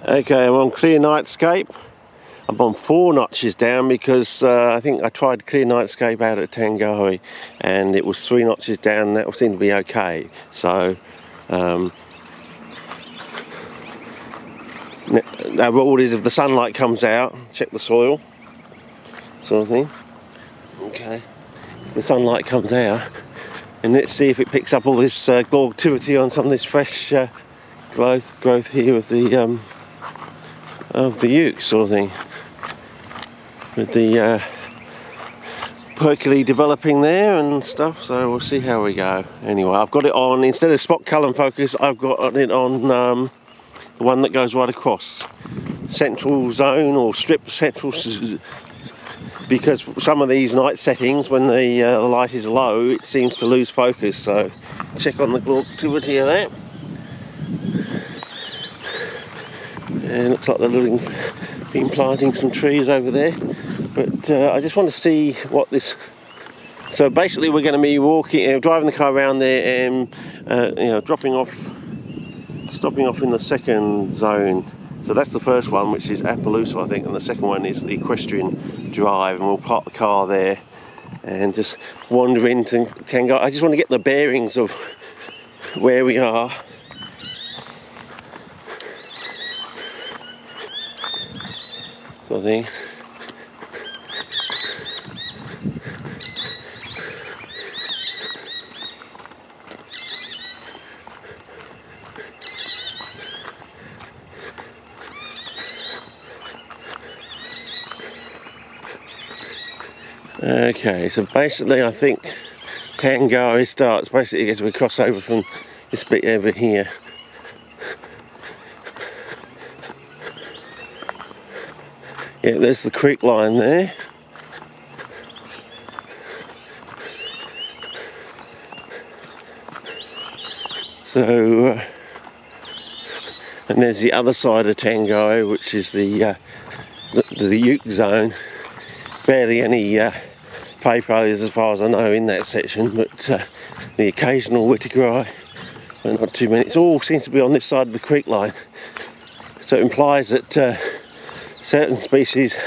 Okay, I'm on clear nightscape. I'm on 4 notches down because I think I tried clear nightscape out at TANGARI and it was 3 notches down, and that seemed to be okay. So our rule is if the sunlight comes out, check the soil, sort of thing. Okay, if the sunlight comes out, and let's see if it picks up all this activity on some of this fresh growth here of the ukes, sort of thing, with the percolae developing there and stuff. So we'll see how we go. Anyway, I've got it on, instead of spot colour focus, I've got it on the one that goes right across central zone or strip central, because some of these night settings, when the light is low, it seems to lose focus. So check on the activity of that. And it looks like they're been planting some trees over there, but I just want to see what this. So basically, we're going to be walking, driving the car around there, and stopping off in the second zone. So that's the first one, which is Appaloosa, I think, and the second one is the Equestrian Drive, and we'll park the car there and just wander into TANGARI. I just want to get the bearings of where we are. Sort of thing. Okay, so basically I think TANGARI starts basically as we cross over from this bit over here. Yeah, there's the creek line there. So, and there's the other side of TANGARI, which is the uke zone. Barely any pay failures as far as I know in that section, but the occasional Whittakerite, but not too many. It all seems to be on this side of the creek line. So it implies that certain species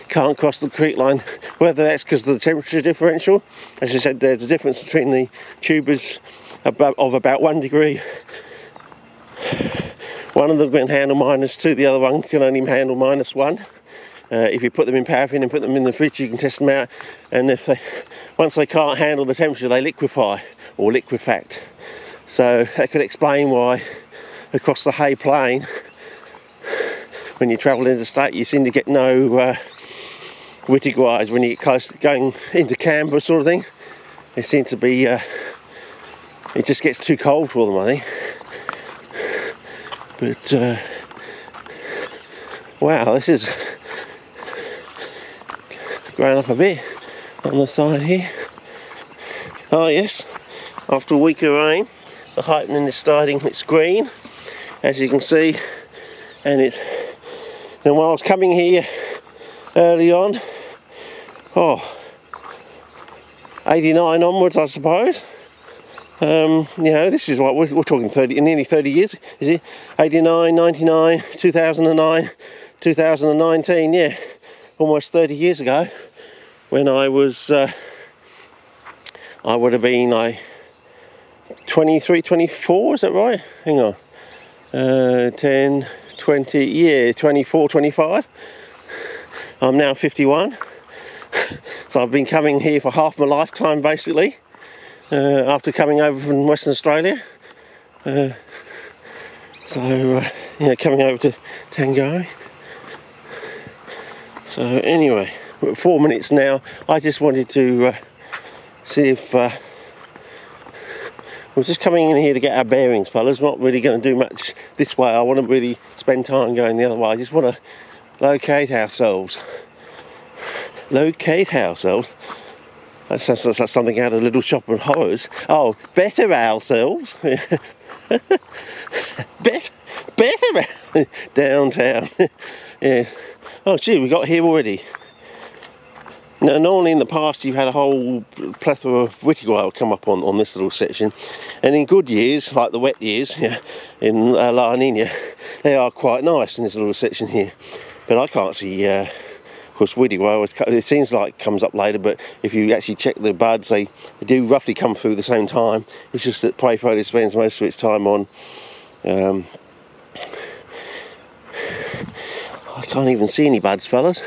can't cross the creek line, whether that's because of the temperature differential. As I said, there's a difference between the tubers of about 1 degree. One of them can handle -2, the other one can only handle -1. If you put them in paraffin and put them in the fridge, you can test them out, and once they can't handle the temperature, they liquefy or liquefact. So that could explain why across the Hay Plain, when you travel interstate, you seem to get no Whittakerite. When you get close to going into Canberra, sort of thing, it seems to be it just gets too cold for them, I think. But wow, this is growing up a bit on the side here. Oh yes, after a week of rain, the hypnin is starting its green, as you can see, and it's. And when I was coming here early on, 89 onwards, I suppose. This is what we're talking nearly 30 years, is it? 89, 99, 2009, 2019, yeah. Almost 30 years ago, when I was, I would have been like 23, 24, is that right? Hang on, 10, 20, yeah, 24, 25. I'm now 51, so I've been coming here for half my lifetime, basically, after coming over from Western Australia. Coming over to TANGARI. So anyway, we're at 4 minutes now. I just wanted to see if we're just coming in here to get our bearings, fellas. Not really going to do much this way. I want to really spend time going the other way. I just want to locate ourselves. Locate ourselves. That sounds like something out of Little Shop of Horrors. Oh, better ourselves. better downtown. Yes. Oh gee, we got here already. Now, normally in the past you've had a whole plethora of wittigrail come up on this little section, and in good years, like the wet years, yeah, in La Nina, they are quite nice in this little section here. But I can't see, of course, wittigrail, it seems like it comes up later, but if you actually check the buds, they do roughly come through the same time. It's just that prey foliage spends most of its time on. I can't even see any buds, fellas.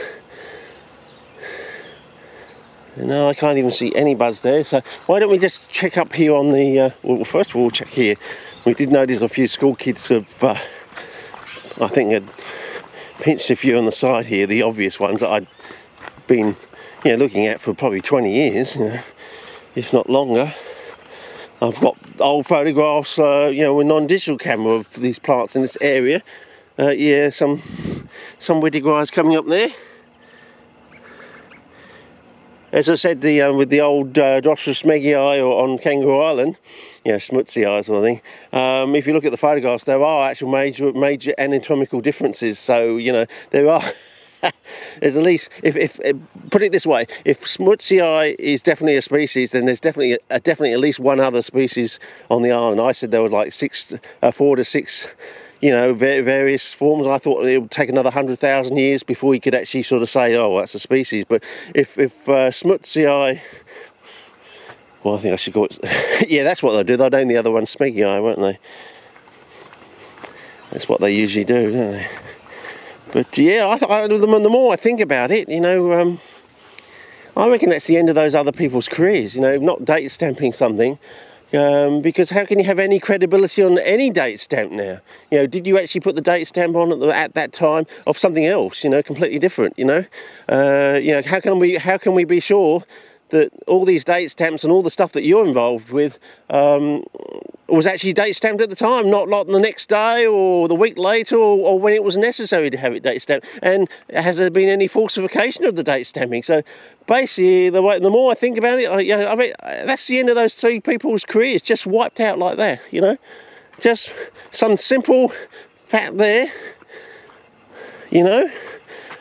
No, I can't even see any buds there, so why don't we just check up here on the, well, first of all, we'll check here. We did notice a few school kids have, I think, had pinched a few on the side here, the obvious ones that I'd been, you know, looking at for probably 20 years, you know, if not longer. I've got old photographs, you know, with non-digital camera of these plants in this area. Yeah, some wittigrails coming up there. As I said, with the old Drosophila Schneaky on Kangaroo Island, you know, smutsy eye sort of thing, if you look at the photographs, there are actual major anatomical differences. So, you know, there are, there's at least, if put it this way, if smutsy eye is definitely a species, then there's definitely at least one other species on the island. I said there were like 4 to 6, you know, various forms. I thought it would take another 100,000 years before you could actually sort of say, oh, that's a species. But if smutsy eye, well, I think I should call it, yeah, that's what they'll do. They'll name the other one Schneaky eye, won't they? That's what they usually do, don't they? But yeah, the more I think about it, you know, I reckon that's the end of those other people's careers, you know, not date stamping something. Because how can you have any credibility on any date stamp now? You know, did you actually put the date stamp on at that time of something else? You know, completely different. You know, how can we be sure that all these date stamps and all the stuff that you're involved with was actually date stamped at the time, not like the next day or the week later or when it was necessary to have it date stamped? And has there been any falsification of the date stamping? So basically, the more I think about it, I mean, that's the end of those 3 people's careers, just wiped out like that, you know? Just some simple fact there, you know?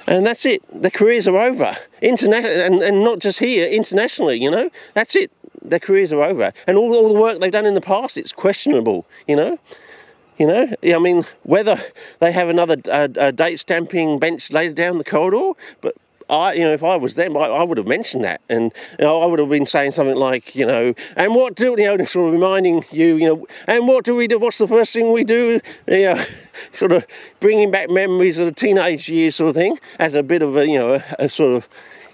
And that's it. The careers are over. And not just here, internationally, you know? That's it. Their careers are over. And all the work they've done in the past, it's questionable, you know? You know, I mean, whether they have another date stamping bench later down the corridor, but you know, if I was them, I would have mentioned that, and you know, I would have been saying something like, you know, and what do, you know, sort of reminding you, you know, and what do we do? What's the first thing we do? You know, sort of bringing back memories of the teenage years, sort of thing, as a bit of a, you know, a sort of,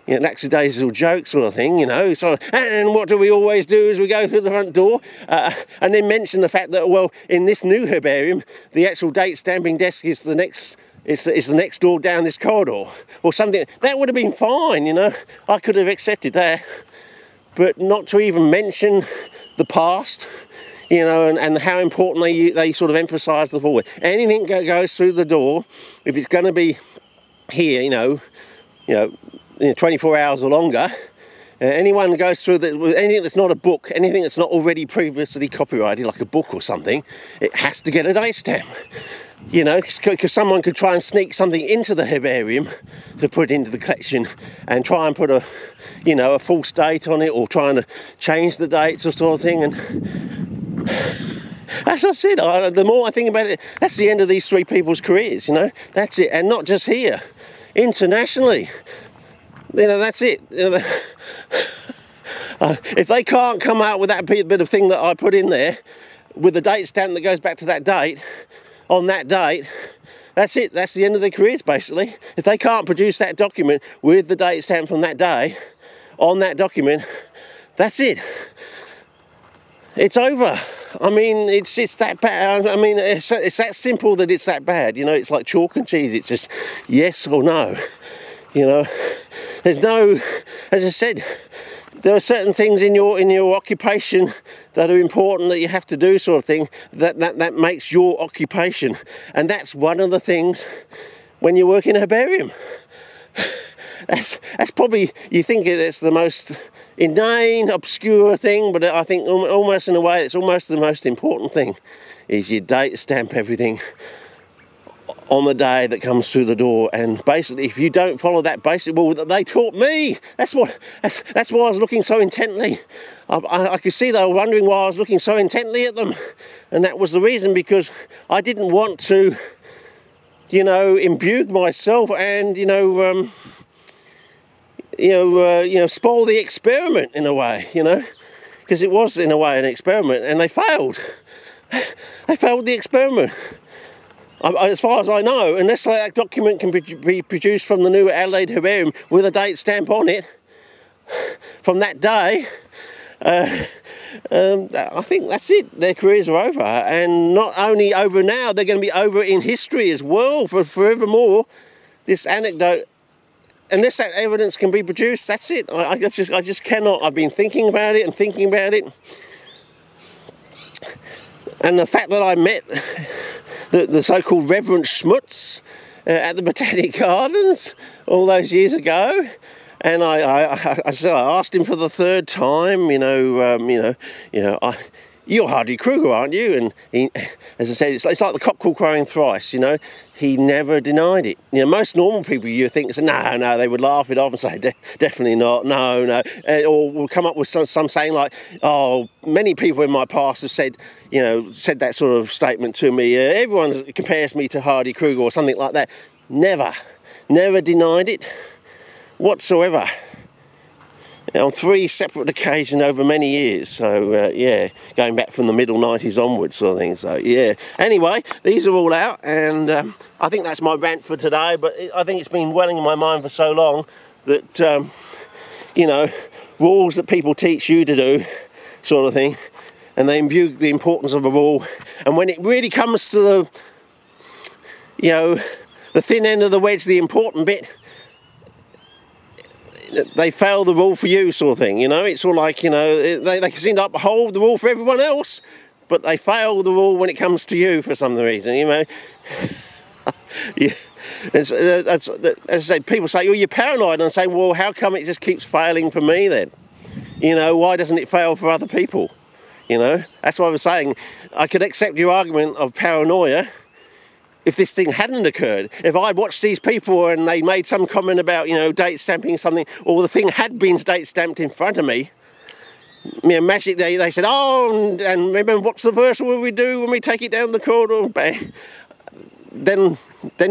you know, lackadaisical joke sort of thing, you know, sort of, and what do we always do as we go through the front door? And then mention the fact that, well, in this new herbarium, the actual date stamping desk is the next. It's the next door down this corridor, or something. That would have been fine, you know. I could have accepted that, but not to even mention the past, you know, and how important they sort of emphasise the forward. Anything that goes through the door, if it's going to be here, you know, 24 hours or longer. Anyone that goes through anything that's not a book, anything that's not already previously copyrighted, like a book or something, it has to get a date stamp. You know, because someone could try and sneak something into the herbarium to put into the collection and try and put a, you know, a false date on it, or trying to change the dates or sort of thing. And as I said, the more I think about it, that's the end of these 3 people's careers, you know. That's it. And not just here, internationally. You know, that's it. You know, if they can't come out with that bit of thing that I put in there, with the date stamp that goes back to that date, on that date, that's it. That's the end of their careers, basically. If they can't produce that document with the date stamp from that day, on that document, that's it. It's over. I mean, it's that bad. I mean, it's that simple that it's that bad. You know, it's like chalk and cheese. It's just yes or no. You know, there's no, as I said, there are certain things in your occupation that are important that you have to do, sort of thing, that makes your occupation. And that's one of the things when you work in a herbarium. That's probably, you think it's the most inane, obscure thing, but I think almost in a way it's almost the most important thing, is you date stamp everything on the day that comes through the door. And basically, if you don't follow that basic rule that they taught me, that's why I was looking so intently. I could see they were wondering why I was looking so intently at them, and that was the reason, because I didn't want to, you know, imbue myself and spoil the experiment in a way, you know, because it was in a way an experiment, and they failed. They failed the experiment. As far as I know, unless that document can be produced from the New Adelaide Herbarium with a date stamp on it from that day, I think that's it. Their careers are over, and not only over now, they're going to be over in history as well for forevermore. This anecdote, unless that evidence can be produced, that's it. I just cannot. I've been thinking about it and thinking about it, and the fact that I met the so-called Reverend Schmutz at the Botanic Gardens all those years ago, and I asked him for the third time, you're Hardy Kruger, aren't you? And he, as I said, it's like the cockle crowing thrice, you know. He never denied it. You know, most normal people, you think, no, they would laugh it off and say, definitely not, no. Or will come up with some saying like, oh, many people in my past have said that sort of statement to me. Everyone compares me to Hardy Kruger or something like that. Never denied it whatsoever. On 3 separate occasions over many years, so yeah, going back from the middle 90s onwards sort of thing, so yeah. Anyway, these are all out, and I think that's my rant for today, but I think it's been welling in my mind for so long that, rules that people teach you to do, sort of thing, and they imbue the importance of a rule, and when it really comes to the thin end of the wedge, the important bit, they fail the rule for you, sort of thing, you know. It's all like, they can seem to uphold the rule for everyone else, but they fail the rule when it comes to you for some reason, you know. Yeah. As I say, people say, oh, you're paranoid, and I say, well, how come it just keeps failing for me then? You know, why doesn't it fail for other people? You know, that's what I was saying. I could accept your argument of paranoia if this thing hadn't occurred. If I watched these people and they made some comment about, date stamping something, or the thing had been date stamped in front of me, magically they said, oh, and remember, what's the first word we do when we take it down the corridor? Bang. Then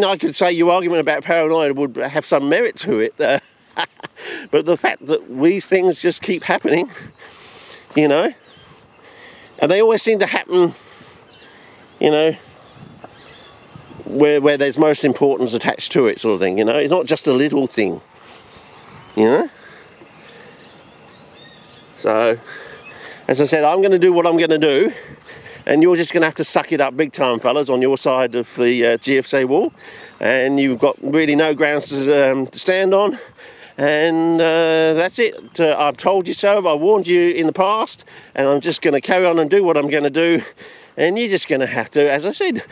I could say your argument about paranoia would have some merit to it. But the fact that these things just keep happening, and they always seem to happen, where there's most importance attached to it, sort of thing, It's not just a little thing, So, as I said, I'm going to do what I'm going to do, and you're just going to have to suck it up big time, fellas, on your side of the GFC wall, and you've got really no grounds to stand on, and that's it. I've told you so, I warned you in the past, and I'm just going to carry on and do what I'm going to do, and you're just going to have to, as I said,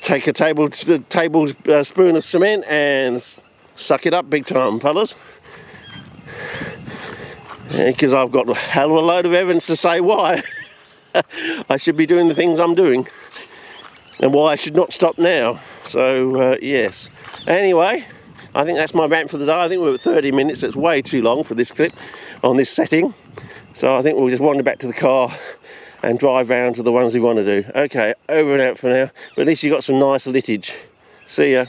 take a tablespoon of cement and suck it up big time, fellas. Because I've got a hell of a load of evidence to say why I should be doing the things I'm doing, and why I should not stop now. So, yes. Anyway, I think that's my rant for the day. I think we're at 30 minutes. It's way too long for this clip on this setting. So I think we'll just wander back to the car and drive round to the ones we want to do. Okay, over and out for now. But at least you got some nice litage. See ya.